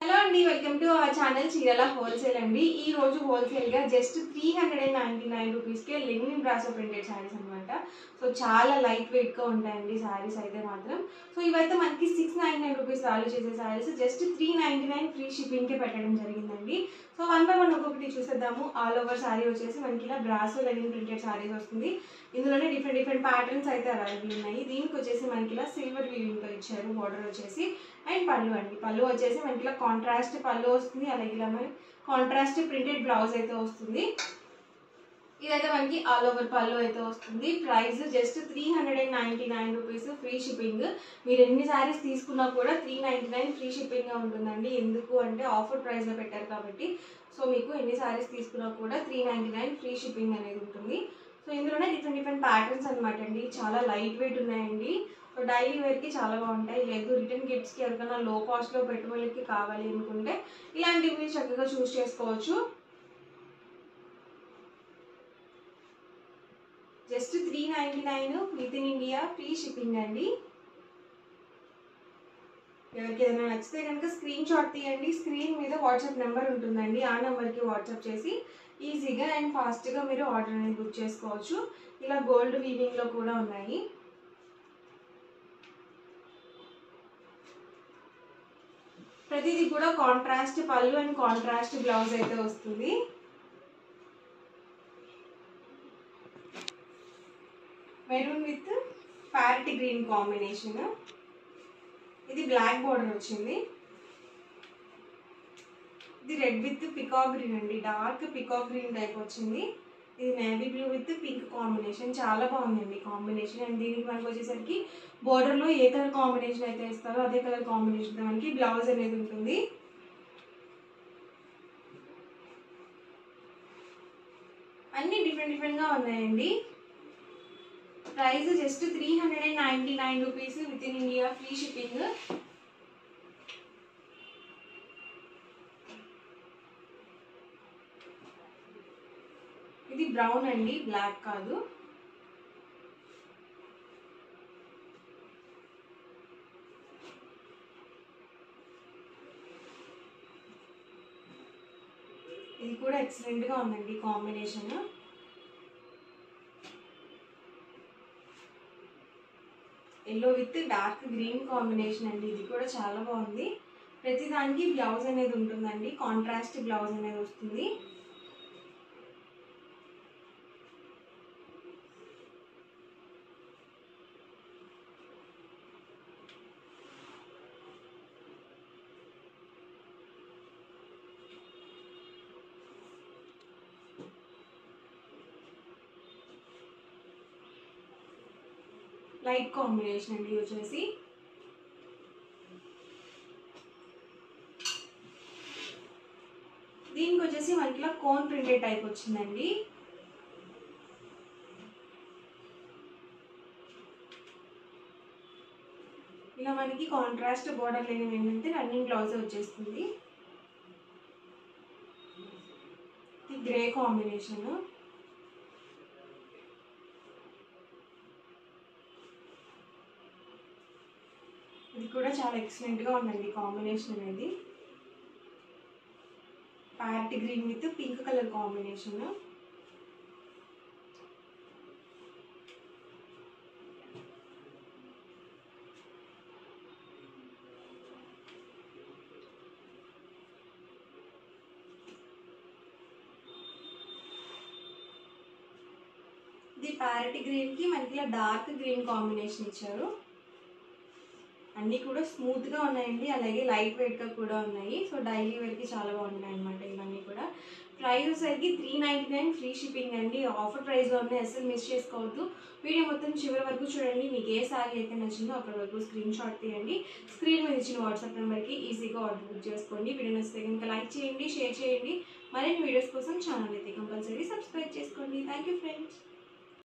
Hello అండి, welcome to our channel చీరల wholesale అండి. ఈ రోజు హోల్సేల్ గా జస్ట్ 399 రూపీస్ కే లెనిన్ బ్రాసో ప్రింటెడ్ సారీస్ అనమాట. సో చాలా లైట్ వెయిట్ గా ఉంటాయండి సారీస్ అయితే మాత్రం. సో ఇవైతే మనకి 699 రూపీస్ వాల్యూ చేసే సారీస్ జస్ట్ 399 ఫ్రీ షిప్పింగ్ కే పెట్టడం జరిగిందండి. సో వన్ బై వన్ ఒక్కొక్కటి చూసేద్దాము. ఆల్ ఓవర్ సారీ వచ్చేసి మనకి ఇలా బ్రాసో లెనిన్ ప్రింటెడ్ సారీస్ వస్తుంది. ఇందులోనే డిఫరెంట్ ప్యాటర్న్స్ అయితే అవైలబుల్ ఉన్నాయి. దీనికి వచ్చేసి మనకి ఇలా సిల్వర్ వీవింగ్ తో ఇచ్చారు బోర్డర్ వచ్చేసి. అండ్ పళ్ళు అండి, పళ్ళు వచ్చేసి మనకి ఇలా కాంట్రాస్ట్ పళ్ళు వస్తుంది, అలాగే ఇలా మనకి కాంట్రాస్ట్ ప్రింటెడ్ బ్లౌజ్ అయితే వస్తుంది. ఇదైతే మనకి ఆల్ ఓవర్ పళ్ళు అయితే వస్తుంది. Price just 399 rupees free shipping. మీరు ఎన్ని సారీస్ తీసుకున్నా కూడా 399 ఫ్రీ షిప్పింగ్ ఉంటుందండి. ఎందుకు అంటే ఆఫర్ ప్రైస్ లో పెట్టారు కాబట్టి. సో మీకు ఎన్ని సారీస్ తీసుకున్నా కూడా 399 ఫ్రీ షిప్పింగ్ అనేది ఉంటుంది. సో ఇందులోనే డిఫరెంట్ ప్యాటర్న్స్ అనమాట అండి. చాలా లైట్ వెయిట్ ఉన్నాయండి. సో డైలీ వేర్కి చాలా బాగుంటాయి. లేదు రిటర్న్ గిఫ్ట్స్కి ఎవరికైనా లో కాస్ట్లో పెట్టుబడికి కావాలి అనుకుంటే ఇలాంటివి చక్కగా చూస్ చేసుకోవచ్చు. Just 399 with in India free shipping అండి. ఎవరికి ఏదైనా నచ్చితే కనుక స్క్రీన్ షాట్ తీయండి. స్క్రీన్ మీద వాట్సాప్ నెంబర్ ఉంటుందండి. ఆ నెంబర్కి వాట్సాప్ చేసి ఈజీగా అండ్ ఫాస్ట్గా మీరు ఆర్డర్ అనేది బుక్ చేసుకోవచ్చు. ఇలా గోల్డ్ వీవింగ్లో కూడా ఉన్నాయి. ప్రతిదీ కూడా కాంట్రాస్ట్ పళ్ళు అండ్ కాంట్రాస్ట్ బ్లౌజ్ అయితే వస్తుంది. Maroon with parrot green combination. ఇది బ్లాక్ బోర్డర్ వచ్చింది. ఇది రెడ్ విత్ పికాక్ గ్రీన్ అండి, డార్క్ పికాక్ గ్రీన్ టైప్ వచ్చింది. ఇది navy blue with pink combination. చాలా బాగుందండి కాంబినేషన్. అండ్ దీనికి మనకు వచ్చేసరికి బోర్డర్లో ఏ కలర్ కాంబినేషన్ అయితే ఇస్తారో అదే కలర్ కాంబినేషన్ మనకి బ్లౌజ్ అనేది ఉంటుంది. అన్ని డిఫరెంట్గా ఉన్నాయండి. Price just 399 rupees with in India free shipping. ఇది బ్రౌన్ అండి, బ్లాక్ కాదు. ఇది కూడా ఎక్సలెంట్ గా ఉందండి combination. Yellow with dark green combination అండి. ఇది కూడా చాలా బాగుంది. ప్రతి దానికి బ్లౌజ్ అనేది ఉంటుందండి, కాంట్రాస్ట్ బ్లౌజ్ అనేది వస్తుంది. లైట్ కాంబినేషన్ అండి వచ్చేసి. దీనికి వచ్చేసి మనకి ఇలా కోన్ ప్రింటెడ్ టైప్ వచ్చిందండి. ఇలా మనకి కాంట్రాస్ట్ బోర్డర్ లేని ఏంటంటే రన్నింగ్ బ్లౌజ్ వచ్చేస్తుంది. ఇది గ్రే కాంబినేషన్. ఇది కూడా చాలా ఎక్సలెంట్ గా ఉందండి కాంబినేషన్ అనేది. Parrot green with pink colour combination. ఇది ప్యారెట్ గ్రీన్ కి మనకి ఇలా డార్క్ గ్రీన్ కాంబినేషన్ ఇచ్చారు. అన్నీ కూడా స్మూత్గా ఉన్నాయండి, అలాగే లైట్ వెయిట్గా కూడా ఉన్నాయి. సో డైలీ వేర్కి చాలా బాగున్నాయి అనమాట ఇవన్నీ కూడా. ప్రైస్ వచ్చేసరికి 399 ఫ్రీ షిప్పింగ్ అండి. ఆఫర్ ప్రైస్లో ఉన్నాయి, అసలు మిస్ చేసుకోవద్దు. వీడియో మొత్తం చివరి వరకు చూడండి. మీకు ఏ సారీ అయితే నచ్చిందో అక్కడ వరకు స్క్రీన్ షాట్ తీయండి. స్క్రీన్ మీద ఇచ్చిన వాట్సాప్ నెంబర్కి ఈజీగా ఆర్డర్ బుక్ చేసుకోండి. వీడియో నచ్చితే కనుక లైక్ చేయండి, షేర్ చేయండి. మరిన్ని వీడియోస్ కోసం ఛానల్ అయితే కంపల్సరీ సబ్స్క్రైబ్ చేసుకోండి. Thank you friends.